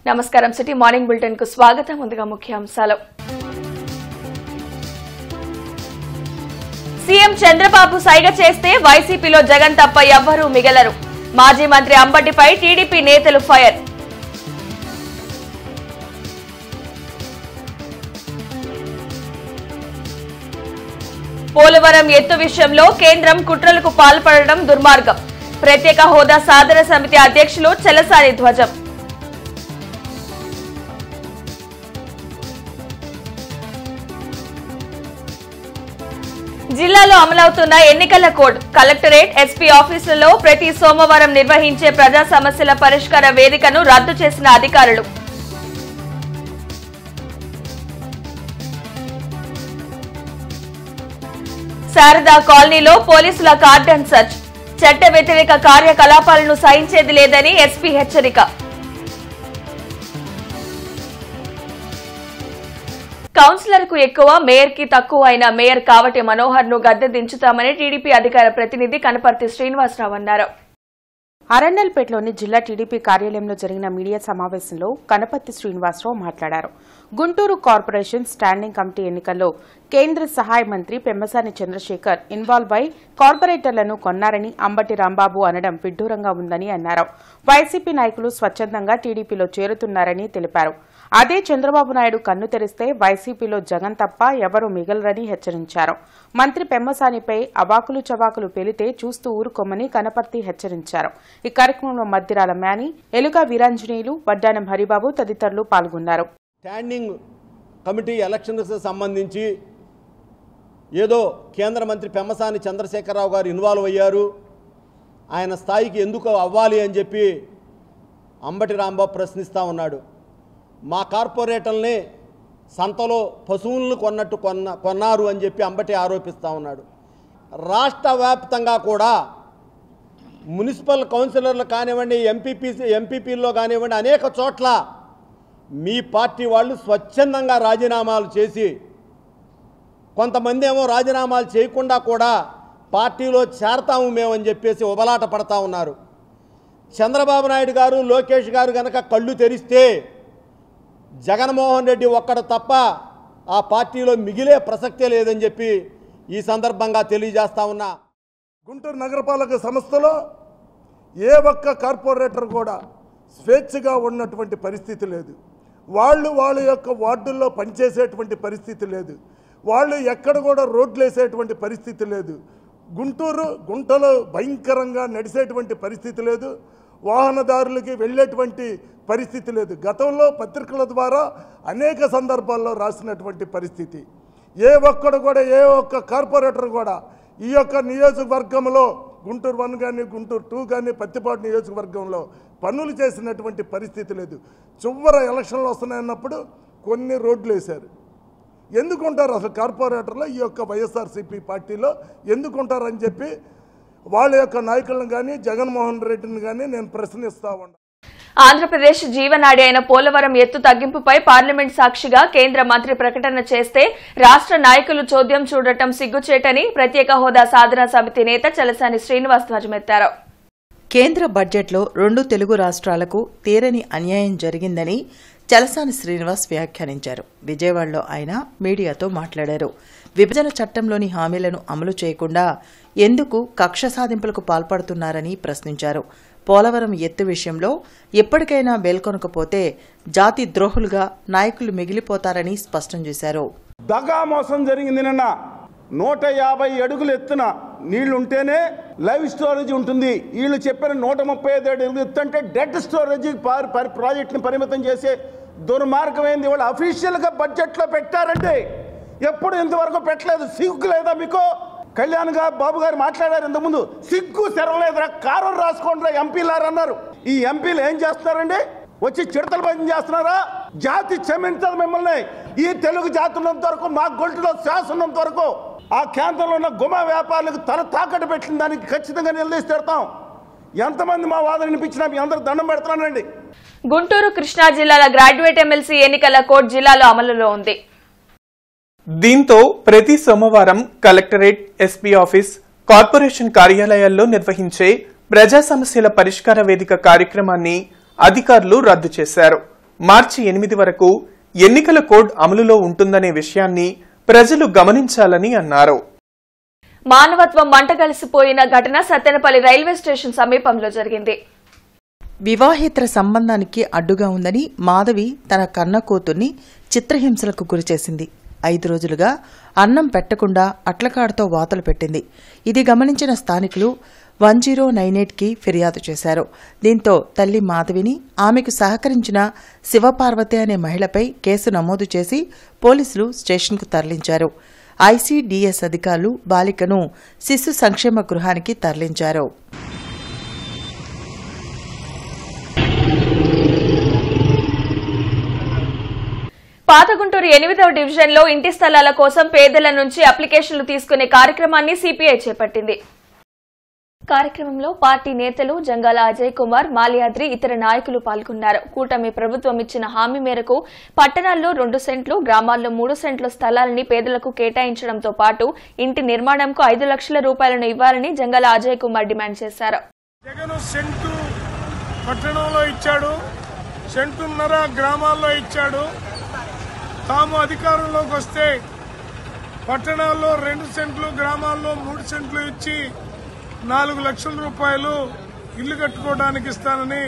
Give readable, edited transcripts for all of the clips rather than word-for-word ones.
నమస్కారం city morning bulletin కు స్వాగతం. ముందుగా ముఖ్యాంశాలు. సీఎం చంద్రబాబు సైగ చేస్తే వైసీపీలో జగన్ తప్ప ఎవ్వరూ మిగలరు. మాజీ మంత్రి అంబటిపై టీడీపీ నేతలు ఫైర్. పోలవరం ఎత్తు విషయంలో కేంద్రం కుట్రలకు పాల్పడడం దుర్మార్గం. ప్రత్యేక హోదా సాధన సమితి అధ్యక్షులు చలసాని ధ్వజం. జిల్లాలో అమలవుతున్న ఎన్నికల కోడ్. కలెక్టరేట్, ఎస్పీ ఆఫీసులలో ప్రతి సోమవారం నిర్వహించే ప్రజా సమస్యల పరిష్కార వేదికను రద్దు చేసిన అధికారులు. శారదా కాలనీలో పోలీసుల కార్డన్ సర్చ్. చట్ట వ్యతిరేక కార్యకలాపాలను సహించేది లేదని ఎస్పీ హెచ్చరిక. కౌన్సిలర్ కు ఎక్కువ, మేయర్ కి తక్కువ అయిన మేయర్ కావటి మనోహర్ ను గద్దె దించుతామని టీడీపీ అధికార ప్రతినిధి కనపర్తి శ్రీనివాసరావు అన్నారు. అరండల్పేటలోని జిల్లా టీడీపీ కార్యాలయంలో జరిగిన మీడియా సమావేశంలో కనపర్తి శ్రీనివాసరావు మాట్లాడారు. గుంటూరు కార్పొరేషన్ స్టాండింగ్ కమిటీ ఎన్నికల్లో కేంద్ర సహాయ మంత్రి పెమ్మసాని చంద్రశేఖర్ ఇన్వాల్వ్ అయి కార్పొరేటర్లను కొన్నారని అంబటి రాంబాబు అనడం విడ్డూరంగా ఉందని అన్నారు. వైసీపీ నాయకులు స్వచ్ఛందంగా టీడీపీలో చేరుతున్నారని తెలిపారు. అదే చంద్రబాబు నాయుడు కన్ను తెరిస్తే వైసీపీలో జగన్ తప్ప ఎవరూ మిగలరని హెచ్చరించారు. మంత్రి పెమ్మసానిపై అవాకులు చవాకులు పేలితే చూస్తూ ఊరుకోమని కనపర్తి హెచ్చరించారు. ఈ కార్యక్రమంలో మద్దిరాల మ్యాని, ఎలుక వీరాంజనేయులు, వడ్డానం హరిబాబు తదితరులు పాల్గొన్నారు. స్టాండింగ్ కమిటీ ఎలక్షన్కు సంబంధించి ఏదో కేంద్ర మంత్రి పెమ్మసాని చంద్రశేఖరరావు గారు ఇన్వాల్వ్ అయ్యారు, ఆయన స్థాయికి ఎందుకు అవ్వాలి అని చెప్పి అంబటి రాంబాబు ప్రశ్నిస్తూ ఉన్నాడు. మా కార్పొరేటర్ని సంతలో పశువులను కొన్నారు అని చెప్పి అంబటి ఆరోపిస్తూ ఉన్నాడు. రాష్ట్ర వ్యాప్తంగా కూడా మున్సిపల్ కౌన్సిలర్లు కానివ్వండి, ఎంపీపీల్లో కానివ్వండి, అనేక చోట్ల మీ పార్టీ వాళ్ళు స్వచ్ఛందంగా రాజీనామాలు చేసి, కొంతమంది ఏమో రాజీనామాలు చేయకుండా కూడా పార్టీలో చేరతాము మేమని చెప్పేసి ఉబలాట పడతా ఉన్నారు. చంద్రబాబు నాయుడు గారు, లోకేష్ గారు కనుక కళ్ళు తెరిస్తే జగన్మోహన్ రెడ్డి ఒక్కడు తప్ప ఆ పార్టీలో మిగిలే ప్రసక్తే లేదని చెప్పి ఈ సందర్భంగా తెలియజేస్తా ఉన్నా. గుంటూరు నగరపాలక సంస్థలో ఏ ఒక్క కార్పొరేటర్ కూడా స్వేచ్ఛగా ఉన్నటువంటి పరిస్థితి లేదు. వాళ్ళ యొక్క వార్డుల్లో పనిచేసేటువంటి పరిస్థితి లేదు. వాళ్ళు ఎక్కడ కూడా రోడ్లు వేసేటువంటి పరిస్థితి లేదు. గుంటలో భయంకరంగా నడిచేటువంటి పరిస్థితి లేదు. వాహనదారులకి వెళ్ళేటువంటి పరిస్థితి లేదు. గతంలో పత్రికల ద్వారా అనేక సందర్భాల్లో రాసినటువంటి పరిస్థితి. ఏ ఒక్క కార్పొరేటర్ కూడా ఈ యొక్క నియోజకవర్గంలో గుంటూరు 1 కానీ, గుంటూరు 2 కానీ, పత్తిపాడు నియోజకవర్గంలో పనులు చేసినటువంటి పరిస్థితి లేదు. చివరి ఎలక్షన్లు వస్తున్నాయన్నప్పుడు కొన్ని రోడ్లు వేశారు. ఎందుకుంటారు అసలు కార్పొరేటర్లో ఈ యొక్క వైఎస్ఆర్సీపీ పార్టీలో ఎందుకుంటారని చెప్పి వాళ్ళ యొక్క నాయకులను కానీ, జగన్మోహన్ రెడ్డిని కానీ నేను ప్రశ్నిస్తా ఉన్నా. ఆంధ్రప్రదేశ్ జీవనాడి అయిన పోలవరం ఎత్తు తగ్గింపుపై పార్లమెంట్ సాక్షిగా కేంద్ర మంత్రి ప్రకటన చేస్తే రాష్ట్ర నాయకులు చోద్యం చూడటం సిగ్గుచేటని ప్రత్యేక హోదా సాధన సమితి నేత చలసాని శ్రీనివాస్ ధ్వజమెత్తారు. కేంద్ర బడ్జెట్లో 2 తెలుగు రాష్ట్రాలకు తీరని అన్యాయం జరిగిందని చలసాని శ్రీనివాస్ వ్యాఖ్యానించారు. విజయవాడలో ఆయన మీడియాతో మాట్లాడారు. విభజన చట్టంలోని హామీలను అమలు చేయకుండా ఎందుకు కక్ష సాధింపులకు పాల్పడుతున్నారని ప్రశ్నించారు. పోలవరం ఎత్తు విషయంలో ఎప్పటికైనా మేల్కొనకపోతే జాతి ద్రోహులుగా నాయకులు మిగిలిపోతారని స్పష్టం చేశారు. దగా మోసం జరిగింది. నిన్న 150 అడుగులు ఎత్తున నీళ్లుంటేనే లైవ్ స్టోరేజ్ ఉంటుంది. వీళ్ళు చెప్పిన 135 అడుగులు ఎత్తు అంటే డెడ్ స్టోరేజ్ ప్రాజెక్టుని పరిమితం చేసే దుర్మార్గమైంది. వాళ్ళు అఫీషియల్గా బడ్జెట్లో పెట్టారండి. ఎప్పుడు ఇంతవరకు పెట్టలేదు. సిగ్గు లేదా మీకు? కళ్యాణ్ బాబు గారు మాట్లాడారు ఇంతకుముందు. సిగ్గు సెరవలేదురా, కారం రాసుకోండి ఎంపీలారు అన్నారు. ఈ ఎంపీలు ఏం చేస్తున్నారండి? వచ్చి చిడతలు భజన చేస్తున్నారా? జాతి క్షమించదు మిమ్మల్ని. ఈ తెలుగు జాతి ఉన్నంత వరకు, మా గొంతులో శ్వాస ఉన్నంత వరకు ఆ కేంద్రంలో ఉన్న గుమా వ్యాపారులకు తల తాకట్టు పెట్టిన దానికి ఖచ్చితంగా నిలదీసి తిడతాం. ఎంతమంది మా వాదన వినిపించినా మీ అందరూ దండం పెడుతున్నానండి. గుంటూరు, కృష్ణా జిల్లాల గ్రాడ్యుయేట్ ఎమ్మెల్సీ ఎన్నికల కోడ్ జిల్లాలో అమలులో ఉంది. దీంతో ప్రతి సోమవారం కలెక్టరేట్, ఎస్పీ ఆఫీస్, కార్పొరేషన్ కార్యాలయాల్లో నిర్వహించే ప్రజా సమస్యల పరిష్కార వేదిక కార్యక్రమాన్ని అధికారులు రద్దు చేశారు. మార్చి 8 వరకు ఎన్నికల కోడ్ అమలులో ఉంటుందనే విషయాన్ని ప్రజలు గమనించాలని అన్నారు. మానవత్వం మంటగలిసిపోయిన ఘటన సత్తెనపల్లి రైల్వే స్టేషన్ సమీపంలో జరిగింది. వివాహేతర సంబంధానికి అడ్డుగా ఉందని మాధవి తన కన్న కూతుర్ని చిత్రహింసలకు గురిచేసింది. 5 రోజులుగా అన్నం పెట్టకుండా అట్లకాడతో వాతలు పెట్టింది. ఇది గమనించిన స్థానికులు 1098కి ఫిర్యాదు చేశారు. దీంతో తల్లి మాధవిని, ఆమెకు సహకరించిన శివపార్వతి అనే మహిళపై కేసు నమోదు చేసి పోలీసులు స్టేషన్కు తరలించారు. ఐసీడీఎస్ అధికారులు బాలికను శిశు సంక్షేమ గృహానికి తరలించారు. పాత గుంటూరు 8వ డివిజన్లో ఇంటి స్థలాల కోసం పేదల నుంచి అప్లికేషన్లు తీసుకునే కార్యక్రమాన్ని సిపిఐ చేపట్టింది. కార్యక్రమంలో పార్టీ నేతలు జంగాల అజయ్ కుమార్, మాల్యాద్రి, ఇతర నాయకులు పాల్గొన్నారు. కూటమి ప్రభుత్వం ఇచ్చిన హామీ మేరకు పట్టణాల్లో 2 సెంట్లు, గ్రామాల్లో 3 సెంట్ల స్థలాలని పేదలకు కేటాయించడంతో పాటు ఇంటి నిర్మాణంకు 5 లక్షల రూపాయలను ఇవ్వాలని జంగాల అజయ్ కుమార్ డిమాండ్ చేశారు. జగన్ సెంటు పట్టణంలో ఇచ్చాడు, సెంటున్నర గ్రామాల్లో ఇచ్చాడు. తాము అధికారంలోకి వస్తే పట్టణాల్లో 2 సెంట్లు, గ్రామాల్లో 3 సెంట్లు ఇచ్చి 4 లక్షల రూపాయలు ఇల్లు కట్టుకోవడానికి ఇస్తానని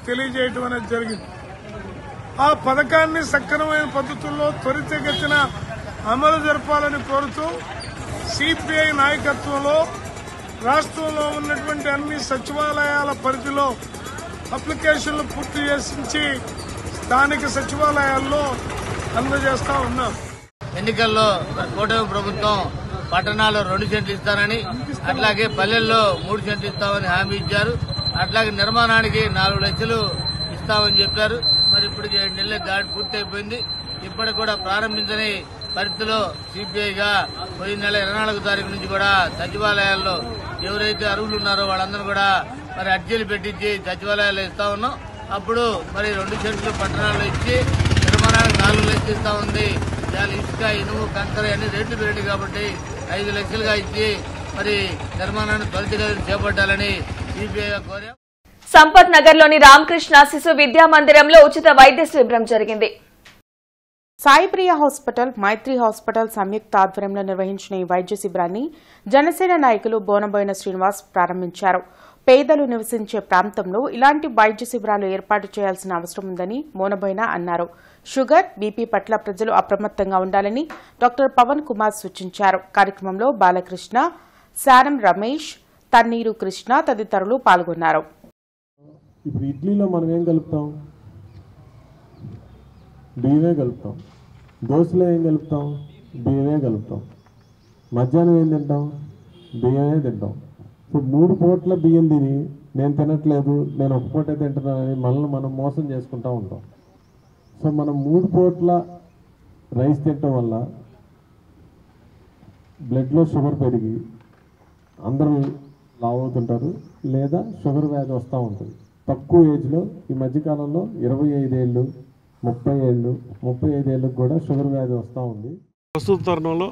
తెలియజేయడం అనేది జరిగింది. ఆ పథకాన్ని సక్రమైన పద్ధతుల్లో త్వరితగతిన అమలు జరపాలని కోరుతూ సిపిఐ నాయకత్వంలో రాష్ట్రంలో ఉన్నటువంటి అన్ని సచివాలయాల పరిధిలో అప్లికేషన్లు పూర్తి చేసి స్థానిక సచివాలయాల్లో అందజేస్తా ఉన్నాం. ఎన్నికల్లో కూటమి ప్రభుత్వం పట్టణాల్లో 2 సెంట్లు ఇస్తానని, అట్లాగే పల్లెల్లో 3 సెంట్లు ఇస్తామని హామీ ఇచ్చారు. అట్లాగే నిర్మాణానికి 4 లక్షలు ఇస్తామని చెప్పారు. మరి ఇప్పుడు 7 నెలల దాడి పూర్తయిపోయింది. ఇప్పటికి కూడా ప్రారంభించని పరిస్థితిలో సిపిఐగా పోయిన నెల 24వ తారీఖు నుంచి కూడా సచివాలయాల్లో ఎవరైతే అర్హులు ఉన్నారో వాళ్ళందరూ కూడా మరి అర్జీలు పెట్టించి సచివాలయాల్లో ఇస్తా ఉన్నాం. అప్పుడు మరి 2 సెంట్లు పట్టణాల్లో ఇచ్చి నిర్మాణానికి 4 లక్షలు ఇస్తా ఉంది. ఇసుక, ఇనుము, కంకర అన్ని రేట్లు పెరిగింది కాబట్టి 5 లక్షలుగా ఇచ్చి మరి నిర్మాణాన్ని త్వరితగతిన చేపట్టాలని సిపిఐగా కోరాం. సంపత్ నగర్ లోని రామకృష్ణ శిశు విద్యా మందిరంలో ఉచిత వైద్య శిబిరం జరిగింది. సాయిప్రియ హాస్పిటల్, మైత్రి హాస్పిటల్ సంయుక్త ఆధ్వర్యంలో నిర్వహించిన ఈ వైద్య శిబిరాన్ని జనసేన నాయకులు బోనబోయిన శ్రీనివాస్ ప్రారంభించారు. పేదలు నివసించే ప్రాంతంలో ఇలాంటి వైద్య శిబిరాలు ఏర్పాటు చేయాల్సిన అవసరం ఉందని మోనబోయిన అన్నారు. షుగర్, బీపీ పట్ల ప్రజలు అప్రమత్తంగా ఉండాలని డాక్టర్ పవన్ కుమార్ సూచించారు. కార్యక్రమంలో బాలకృష్ణ, శానం రమేష్, తన్నీరు కృష్ణ తదితరులు పాల్గొన్నారు. ఇప్పుడు ఇడ్లీలో మనం ఏం కలుపుతాం? బియ్యమే కలుపుతాం. దోశలో ఏం కలుపుతాం? బియ్యమే కలుపుతాం. మధ్యాహ్నం ఏం తింటాం? బియ్యమే తింటాం. ఇప్పుడు 3 పూట్ల బియ్యం తిని నేను తినట్లేదు, నేను ఒక పూటే తింటున్నానని మనల్ని మనం మోసం చేసుకుంటూ ఉంటాం. సో మనం 3 పూట్ల రైస్ తినటం వల్ల బ్లడ్లో షుగర్ పెరిగి అందరూ లావు అవుతుంటారు, లేదా షుగర్ వ్యాధి వస్తూ ఉంటుంది. తక్కువ ఏజ్లో ఈ మధ్యకాలంలో 25 ఏళ్ళు, 30 ఏళ్ళు, 35 ఏళ్ళకు కూడా షుగర్ వ్యాధి వస్తూ ఉంది. ప్రస్తుత తరుణంలో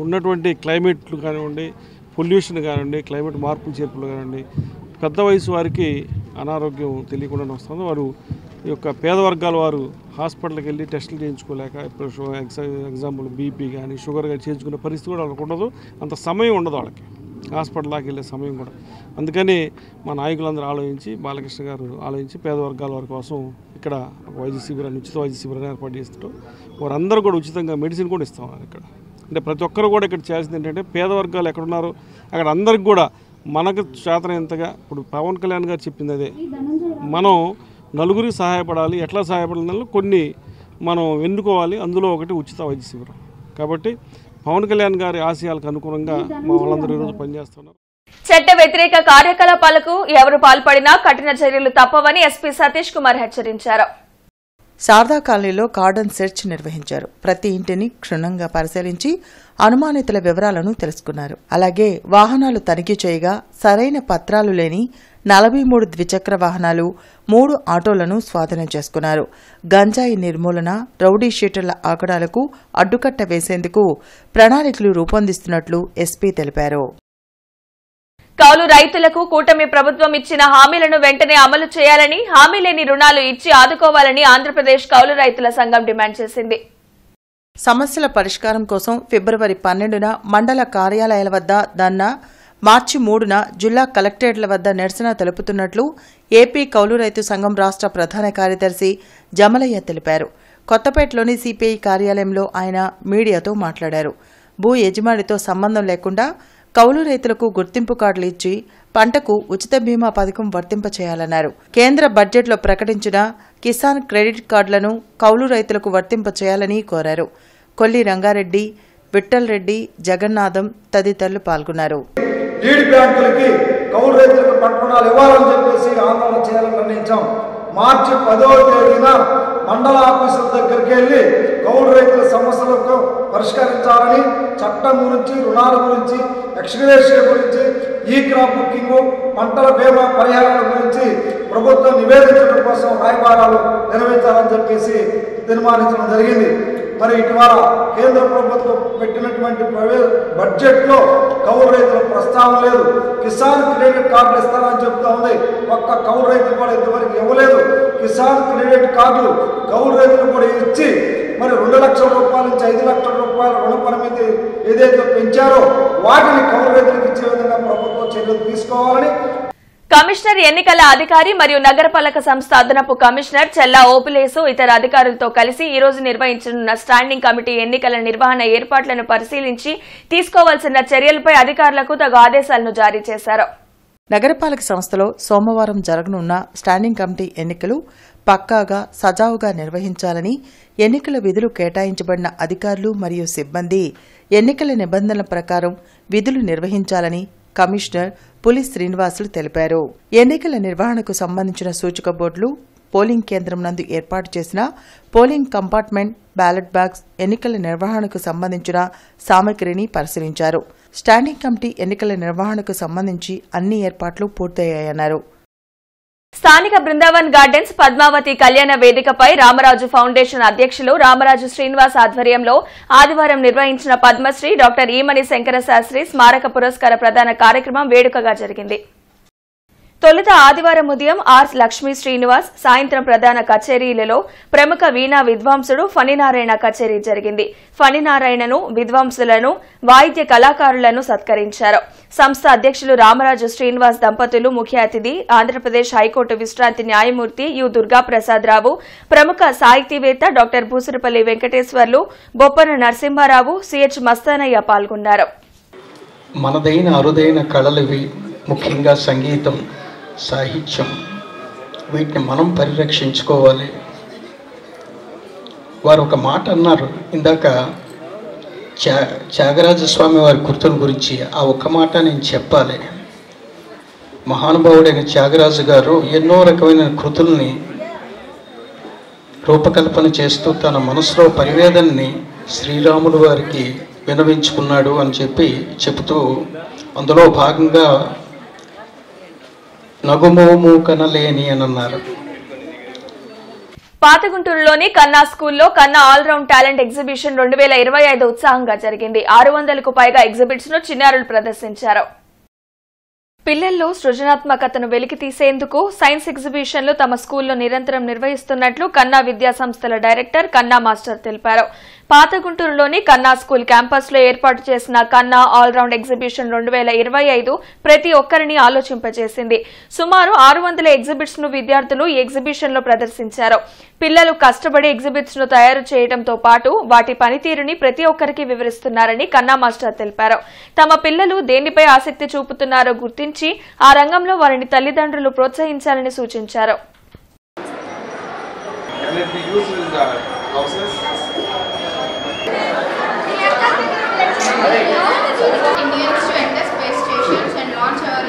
ఉన్నటువంటి క్లైమేట్లు కానివ్వండి, పొల్యూషన్ కానివ్వండి, క్లైమేట్ మార్పులు చేర్పులు కానివ్వండి, పెద్ద వయసు వారికి అనారోగ్యం తెలియకుండా వస్తుంది. వారు ఈ యొక్క పేద వర్గాల వారు హాస్పిటల్కి వెళ్ళి టెస్టులు చేయించుకోలేక, ఇప్పుడు ఎగ్జాంపుల్ బీపీ కానీ షుగర్ కానీ చేయించుకునే పరిస్థితి కూడా వాళ్ళకి ఉండదు. అంత సమయం ఉండదు వాళ్ళకి హాస్పిటల్ దాకా వెళ్ళే సమయం కూడా. అందుకని మా నాయకులందరూ ఆలోచించి, బాలకృష్ణ గారు ఆలోచించి పేద వర్గాల వారి కోసం ఇక్కడ ఒక వైద్య శిబిరాన్ని, ఉచిత వైద్య శిబిరాన్ని ఏర్పాటు చేస్తూ వారందరూ కూడా ఉచితంగా మెడిసిన్ కూడా ఇస్తామన్నారు ఇక్కడ. అంటే ప్రతి ఒక్కరు కూడా ఇక్కడ చేయాల్సింది ఏంటంటే పేద వర్గాలు ఎక్కడున్నారో అక్కడ అందరికి కూడా మనకు చేతనైనంతగా, ఇప్పుడు పవన్ కళ్యాణ్ గారు చెప్పింది అదే, మనం నలుగురికి సహాయపడాలి. ఎట్లా సహాయపడాలి కొన్ని మనం ఎన్నుకోవాలి. అందులో ఒకటి ఉచిత వైద్య శిబిరం. కాబట్టి పవన్ కళ్యాణ్ గారి ఆశయాలకు అనుగుణంగా మా వాళ్ళందరూ ఈరోజు పనిచేస్తున్నారు. చట్ట వ్యతిరేక కార్యకలాపాలకు ఎవరు పాల్పడినా కఠిన చర్యలు తప్పవని ఎస్పీ సతీష్ కుమార్ హెచ్చరించారు. శారదా కాలనీలో కార్డన్ సెర్చ్ నిర్వహించారు. ప్రతి ఇంటిని క్షుణ్ణంగా పరిశీలించి అనుమానితుల వివరాలను తెలుసుకున్నారు. అలాగే వాహనాలు తనిఖీ చేయగా సరైన పత్రాలు లేని 43 ద్విచక్ర వాహనాలు, 3 ఆటోలను స్వాధీనం చేసుకున్నారు. గంజాయి నిర్మూలన, రౌడీ షీటర్ల ఆగడాలకు అడ్డుకట్ట వేసేందుకు ప్రణాళికలు రూపొందిస్తున్నట్లు ఎస్పీ తెలిపారు. కౌలు రైతులకు కూటమి ప్రభుత్వం ఇచ్చిన హామీలను వెంటనే అమలు చేయాలని, హామీ లేని రుణాలు ఇచ్చి ఆదుకోవాలని ఆంధ్రప్రదేశ్ కౌలు రైతుల సంఘం డిమాండ్ చేసింది. సమస్యల పరిష్కారం కోసం ఫిబ్రవరి 12న మండల కార్యాలయాల వద్ద ధర్నా, మార్చి 3న జిల్లా కలెక్టరేట్ల వద్ద నిరసన తెలుపుతున్నట్లు ఏపీ కౌలు రైతు సంఘం రాష్ట్ర ప్రధాన కార్యదర్శి జమలయ్య తెలిపారు. కొత్తపేటలోని సిపిఐ కార్యాలయంలో ఆయన మీడియాతో మాట్లాడారు. భూ యజమానితో సంబంధం లేకుండా కౌలు రైతులకు గుర్తింపు కార్డులు ఇచ్చి పంటకు ఉచిత బీమా పథకం వర్తింపచేయాలన్నారు. కేంద్ర బడ్జెట్లో ప్రకటించిన కిసాన్ క్రెడిట్ కార్డులను కౌలు రైతులకు వర్తింపచేయాలని కోరారు. కొల్లి రంగారెడ్డి, విఠల్ రెడ్డి, జగన్నాథం తదితరులు పాల్గొన్నారు. లీడ్ బ్యాంకులకి కౌలు రైతులకు పంట రుణాలు ఇవ్వాలని చెప్పేసి ఆందోళన చేయాలని నిర్ణయించాం. మార్చి 10వ తేదీన మండల ఆఫీసుల దగ్గరికి వెళ్లి కౌలు రైతుల సమస్యలకు పరిష్కరించాలని, చట్టం గురించి, రుణాల గురించి, ఎక్స్గ్రేషియా గురించి, ఈ క్రాప్ బుకింగ్, పంటల బీమా పరిహారాల గురించి ప్రభుత్వం నివేదించడం కోసం రాయబారాలు నిర్వహించాలని చెప్పేసి తీర్మానించడం జరిగింది. మరి ఇటీవల కేంద్ర ప్రభుత్వం పెట్టినటువంటి బడ్జెట్లో కౌలు రైతుల ప్రస్తావన లేదు. కిసాన్ క్రెడిట్ కార్డులు ఇస్తారని చెప్తా ఉంది. ఒక్క కౌలు రైతు కూడా ఇంతవరకు ఇవ్వలేదు. కిసాన్ క్రెడిట్ కార్డులు కౌలు రైతులు కూడా ఇచ్చి మరి 2 లక్షల రూపాయల నుంచి 5 లక్షల రూపాయల రుణ పరిమితి ఏదైతే పెంచారో వాటిని కౌలు రైతులకు ఇచ్చే విధంగా ప్రభుత్వం చర్యలు తీసుకోవాలని. కమిషనర్ ఎన్నికల అధికారి మరియు నగరపాలక సంస్థ అదనపు కమిషనర్ చెల్లా ఓపులేసు ఇతర అధికారులతో కలిసి ఈ రోజు నిర్వహించనున్న స్టాండింగ్ కమిటీ ఎన్నికల నిర్వహణ ఏర్పాట్లను పరిశీలించి తీసుకోవాల్సిన చర్యలపై అధికారులకు తగు ఆదేశాలను జారీ చేశారు. నగరపాలక సంస్థలో సోమవారం జరగనున్న స్టాండింగ్ కమిటీ ఎన్నికలు పక్కాగా, సజావుగా నిర్వహించాలని, ఎన్నికల విధులు కేటాయించబడిన అధికారులు మరియు సిబ్బంది ఎన్నికల నిబంధనల ప్రకారం విధులు నిర్వహించాలని కమిషనర్ పులి శ్రీనివాసులు తెలిపారు. ఎన్నికల నిర్వహణకు సంబంధించిన సూచక బోర్డులు, పోలింగ్ కేంద్రం నందు ఏర్పాటు చేసిన పోలింగ్ కంపార్ట్మెంట్, బ్యాలెట్ బాక్స్, ఎన్నికల నిర్వహణకు సంబంధించిన సామగ్రిని పరిశీలించారు. స్టాండింగ్ కమిటీ ఎన్నికల నిర్వహణకు సంబంధించి అన్ని ఏర్పాట్లు పూర్తయ్యాయన్నారు. స్థానిక బృందావన్ గార్డెన్స్ పద్మావతి కళ్యాణ వేదికపై రామరాజు ఫౌండేషన్ అధ్యక్షులు రామరాజు శ్రీనివాస్ ఆధ్వర్యంలో ఆదివారం నిర్వహించిన పద్మశ్రీ డాక్టర్ ఈమని శంకర శాస్త్రి స్మారక పురస్కార ప్రదాన కార్యక్రమం వేడుకగా జరిగింది. తొలుత ఆదివారం ఉదయం ఆర్ లక్ష్మీ శ్రీనివాస్, సాయంత్రం ప్రధాన కచేరీలలో ప్రముఖ వీణా విద్వాంసుడు ఫణినారాయణ కచేరీ జరిగింది. ఫణినారాయణను, విద్వాంసులను, వాయిద్య కళాకారులను సత్కరించారు. సంస్థ అధ్యక్షులు రామరాజు శ్రీనివాస్ దంపతులు ముఖ్య అతిథి, ఆంధ్రప్రదేశ్ హైకోర్టు విశ్రాంతి న్యాయమూర్తి యు దుర్గాప్రసాదరావు, ప్రముఖ సాహితీవేత్త డాక్టర్ భూసురపల్లి వెంకటేశ్వర్లు, బొప్పన నరసింహారావు, సిహెచ్ మస్తానయ్య పాల్గొన్నారు. మనదైన అరుదైన కళలివి, ముఖ్యంగా సంగీతం, సాహిత్యం, వీటిని మనం పరిరక్షించుకోవాలి. వారు ఒక మాట అన్నారు ఇందాక, త్యాగరాజస్వామి వారి కృతుల గురించి. ఆ ఒక్క మాట నేను చెప్పాలి. మహానుభావుడైన త్యాగరాజు గారు ఎన్నో రకమైన కృతుల్ని రూపకల్పన చేస్తూ తన మనసులో పరివేదనని శ్రీరాముడు వారికి వినవించుకున్నాడు అని చెబుతూ అందులో భాగంగా నగుమోము కనలేని అని అన్నారు. పాతగుంటూరులోని కన్నా స్కూల్లో కన్నా ఆల్రౌండ్ టాలెంట్ ఎగ్జిబిషన్ 2025 ఉత్సాహంగా జరిగింది. 600కు పైగా ఎగ్జిబిట్స్ ను చిన్నారులు ప్రదర్శించారు. పిల్లల్లో సృజనాత్మకతను వెలికితీసేందుకు సైన్స్ ఎగ్జిబిషన్లు తమ స్కూల్లో నిరంతరం నిర్వహిస్తున్నట్లు కన్నా విద్యా సంస్థల డైరెక్టర్ కన్నా మాస్టర్ తెలిపారు. పాతగుంటూరులోని కన్నా స్కూల్ క్యాంపస్ లో ఏర్పాటు చేసిన కన్నా ఆల్రౌండ్ ఎగ్జిబిషన్ 2025 ప్రతి ఒక్కరిని ఆలోచింపజేసింది. సుమారు 600 ఎగ్జిబిట్స్ ను విద్యార్థులు ఈ ఎగ్జిబిషన్ లో ప్రదర్శించారు. పిల్లలు కష్టపడి ఎగ్జిబిట్స్ ను తయారు చేయడంతో పాటు వాటి పనితీరుని ప్రతి ఒక్కరికి వివరిస్తున్నారని కన్నా మాస్టర్ తెలిపారు. తమ పిల్లలు దేనిపై ఆసక్తి చూపుతున్నారో గుర్తించి ఆ రంగంలో వారిని తల్లిదండ్రులు ప్రోత్సహించాలని సూచించారు. Indians to enter space stations and launch our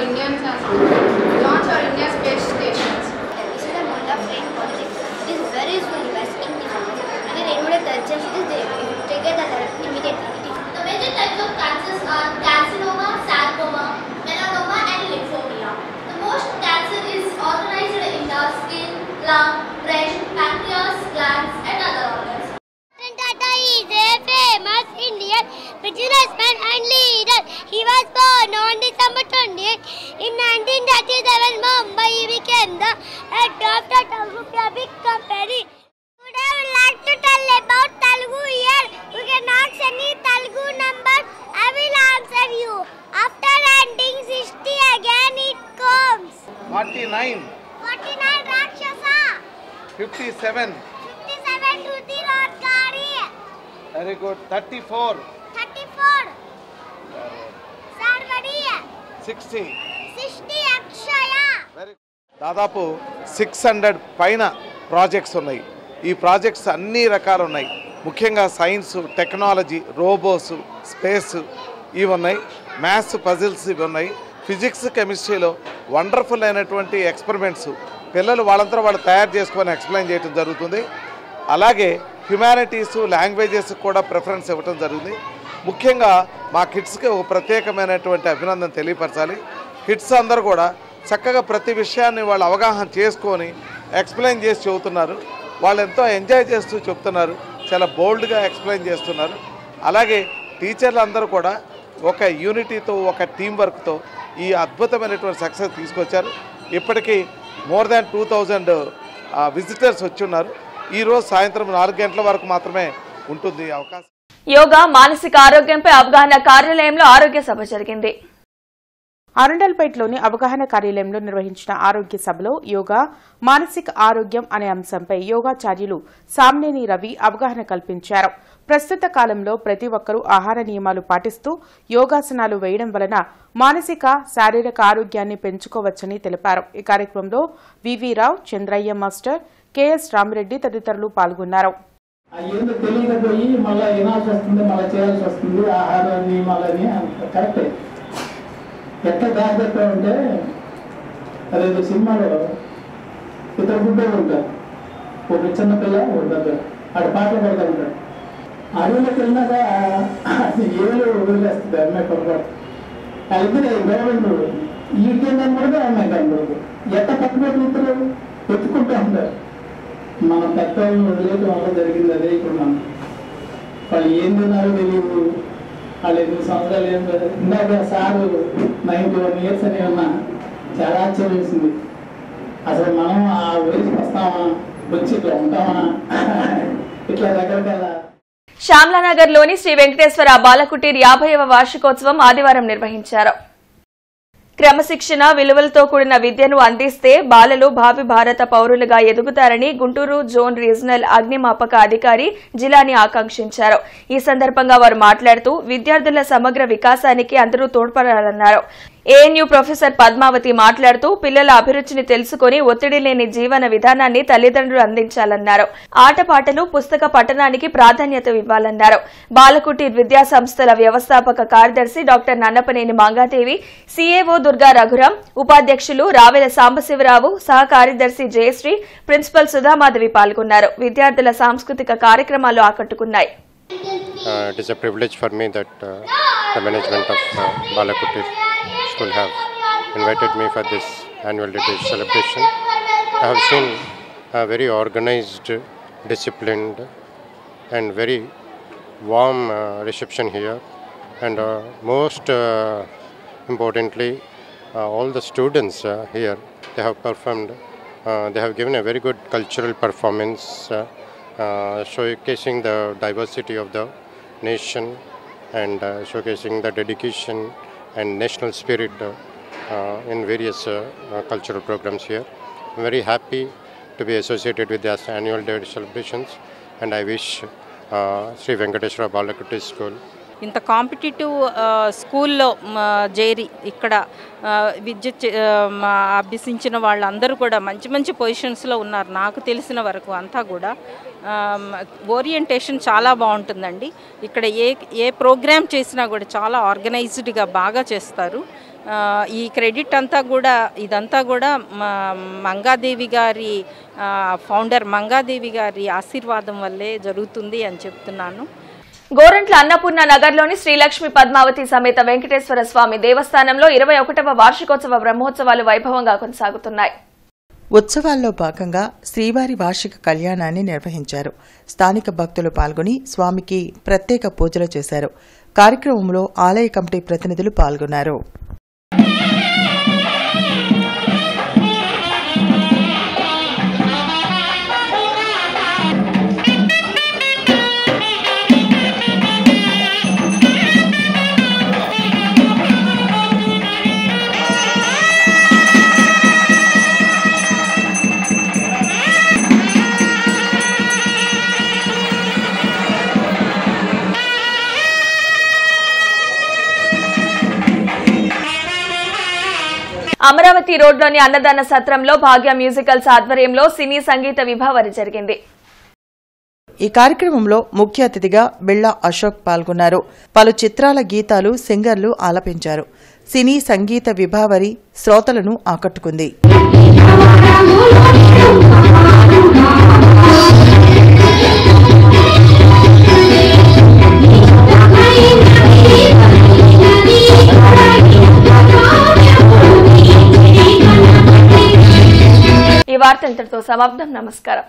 India space stations. This is a model of rain politics. It is very useful device in defense. And the rainwater touches this day. Take it immediately. The major types of cancers are carcinoma, sarcoma, melanoma, and lymphomia. The most cancer is organized in the skin, lung, breast, pancreas, glands, and other organs. Tata is a famous Indian businessman and leader. He was born on December 28. In 1937, Mumbai he became the head of the Telugu Big Company. Today I would like to tell about Telugu year. You can ask any Telugu number, I will answer you. After ending 60 again it comes. 49. 49 Rakshasa. 57. 57 to the Lord Kari. Very good. 34. 34. Sarvadi. 60. 60 Akshaya. Very good. దాదాపు 600 పైన projects ఉన్నాయి. ఈ projects అన్ని రకాలు ఉన్నాయి. ముఖ్యంగా science, technology, robots, space ఇవి ఉన్నాయి. మ్యాథ్స్, పజిల్స్ ఇవి ఉన్నాయి. ఫిజిక్స్, కెమిస్ట్రీలో వండర్ఫుల్ అయినటువంటి ఎక్స్పెరిమెంట్స్ పిల్లలు వాళ్ళంతా వాళ్ళు తయారు చేసుకొని ఎక్స్ప్లెయిన్ చేయడం జరుగుతుంది. అలాగే హ్యుమానిటీస్, లాంగ్వేజెస్ కూడా ప్రిఫరెన్స్ ఇవ్వడం జరుగుతుంది. ముఖ్యంగా మా కిడ్స్కి ఒక ప్రత్యేకమైనటువంటి అభినందన తెలియపరచాలి. కిడ్స్ అందరూ కూడా చక్కగా ప్రతి విషయాన్ని వాళ్ళు అవగాహన చేసుకొని ఎక్స్ప్లెయిన్ చేసి చెబుతున్నారు. వాళ్ళు ఎంతో ఎంజాయ్ చేస్తూ చెప్తున్నారు. చాలా బోల్డ్గా ఎక్స్ప్లెయిన్ చేస్తున్నారు. అలాగే టీచర్లు అందరూ కూడా ఒక యూనిటీతో, ఒక టీం వర్క్తో ఈ అద్భుతమైనటువంటి సక్సెస్ తీసుకొచ్చారు. ఇప్పటికీ మోర్ దాన్ 2000 విజిటర్స్ వచ్చి ఉన్నారు. ఈరోజు సాయంత్రం 4 గంటల వరకు మాత్రమే ఉంటుంది అవకాశం. యోగా మానసిక ఆరోగ్యంపై అవగాహన కార్యాలయంలో ఆరోగ్య సభ జరిగింది. అరండల్పేటలోని అవగాహన కార్యాలయంలో నిర్వహించిన ఆరోగ్య సభలో యోగా మానసిక ఆరోగ్యం అనే అంశంపై యోగాచార్యులు సామ్నేని రవి అవగాహన కల్పించారు. ప్రస్తుత కాలంలో ప్రతి ఒక్కరూ ఆహార నియమాలు పాటిస్తూ యోగాసనాలు వేయడం వలన మానసిక, శారీరక ఆరోగ్యాన్ని పెంచుకోవచ్చని తెలిపారు. ఈ కార్యక్రమంలో వివి రావు, చంద్రయ్య మాస్టర్, కెఎస్ రామిరెడ్డి తదితరులు పాల్గొన్నారు. ఏందో తెలియకపోయి మళ్ళీ వినాల్సి వస్తుంది, మళ్ళీ చేయాల్సి వస్తుంది. ఆహార నియమాలని కరెక్టే. ఎట్లా జాగ్రత్త ఉంటే అదేదో సినిమాలో ఇతర గుడ్డలు ఉంటారు, ఒక చిన్న పిల్ల ఒక పెద్ద, ఆడ పాటలు పడుతూ ఉంటాడు. అడవిలోకి వెళ్ళినాక ఏళ్ళు వదిలేస్తుంది అమ్మాయి పొరపాటు. వాళ్ళిద్దరే గవర్నమెంట్ ఈడికేందని కూడా అమ్మాయి కనబడదు. ఎట్లా పట్టుబట్టి ఇద్దరు పెట్టుకుంటూ ఉంటారు. మన పెద్దవాళ్ళని వదిలేయడం వల్ల జరిగింది అదే. ఇప్పుడు మనం వాళ్ళు ఏం తిన్నారో తెలియదు, వాళ్ళు 8 సంవత్సరాలు ఏం ఇందాక సారు 91 years అని ఉన్నా చాలా ఆశ్చర్యం వేసింది. అసలు మనం ఆ వయసుకి వస్తామా, వచ్చి ఇట్లా ఉంటామా, ఇట్లా రకరకాల. శ్యామ్లానగర్లోని శ్రీ వెంకటేశ్వర బాలకుటీర్ 50వ వార్షికోత్సవం ఆదివారం నిర్వహించారు. క్రమశిక్షణ, విలువలతో కూడిన విద్యను అందిస్తే బాలలు భావి భారత పౌరులుగా ఎదుగుతారని గుంటూరు జోన్ రీజనల్ అగ్నిమాపక అధికారి జిలాని ఆకాంక్షించారు. ఈ సందర్భంగా వారు మాట్లాడుతూ విద్యార్థుల సమగ్ర వికాసానికి అందరూ తోడ్పడాలన్నారు. ఏఎన్యూ ప్రొఫెసర్ పద్మావతి మాట్లాడుతూ పిల్లల అభిరుచిని తెలుసుకుని ఒత్తిడి లేని జీవన విధానాన్ని తల్లిదండ్రులు అందించాలన్నారు. ఆటపాటలు, పుస్తక పఠనానికి ప్రాధాన్యత ఇవ్వాలన్నారు. బాలకుటీర్ విద్యా సంస్థల వ్యవస్థాపక కార్యదర్శి డాక్టర్ నన్నపనేని మంగాదేవి, సీఏఓ దుర్గా రఘురాం, ఉపాధ్యక్షులు రావెల సాంబశివరావు, సహ కార్యదర్శి జయశ్రీ, ప్రిన్సిపల్ సుధామాధవి పాల్గొన్నారు. విద్యార్థుల సాంస్కృతిక కార్యక్రమాలు ఆకట్టుకున్నాయి. It is a privilege for me that the management of Balakutir School have invited me for this annual day celebration. I have seen a very organized, disciplined and very warm reception here, and most importantly all the students here, they have performed, they have given a very good cultural performance, showcasing the diversity of the nation and showcasing the dedication and national spirit in various cultural programs here. I'm very happy to be associated with this annual day celebrations, and I wish Sri Venkateshwara Balakutir School ఇంత competitive స్కూల్లో చేరి ఇక్కడ విద్య అభ్యసించిన వాళ్ళందరూ కూడా మంచి మంచి పొజిషన్స్లో ఉన్నారు. నాకు తెలిసిన వరకు అంతా కూడా ఓరియంటేషన్ చాలా బాగుంటుందండి. ఇక్కడ ఏ ప్రోగ్రామ్ చేసినా కూడా చాలా ఆర్గనైజ్డ్గా బాగా చేస్తారు. ఈ క్రెడిట్ అంతా కూడా ఇదంతా కూడా మంగాదేవి గారి ఫౌండర్ మంగాదేవి గారి ఆశీర్వాదం వల్లే జరుగుతుంది అని చెప్తున్నాను. గోరంట్ల అన్నపూర్ణ నగర్లోని శ్రీలక్ష్మి పద్మావతి సమేత వెంకటేశ్వర స్వామి దేవస్థానంలో 21వ వార్షికోత్సవ బ్రహ్మోత్సవాలు వైభవంగా కొనసాగుతున్నాయి. ఉత్సవాల్లో భాగంగా శ్రీవారి వార్షిక కళ్యాణాన్ని నిర్వహించారు. స్థానిక భక్తులు పాల్గొని స్వామికి ప్రత్యేక పూజలు చేశారు. కార్యక్రమంలో ఆలయ కమిటీ ప్రతినిధులు పాల్గొన్నారు. అమరావతి రోడ్లోని అన్నదాన సత్రంలో భాగ్య మ్యూజికల్స్ ఆధ్వర్యంలో సినీ సంగీత విభావరి జరిగింది. ఈ కార్యక్రమంలో ముఖ్య అతిథిగా బిళ్ళ అశోక్ పాల్గొన్నారు. పలు చిత్రాల గీతాలు సింగర్లు ఆలపించారు. సినీ సంగీత విభావరి శ్రోతలను ఆకట్టుకుంది. ఈ వార్త ఇంతటితో సమాప్తం. నమస్కారం.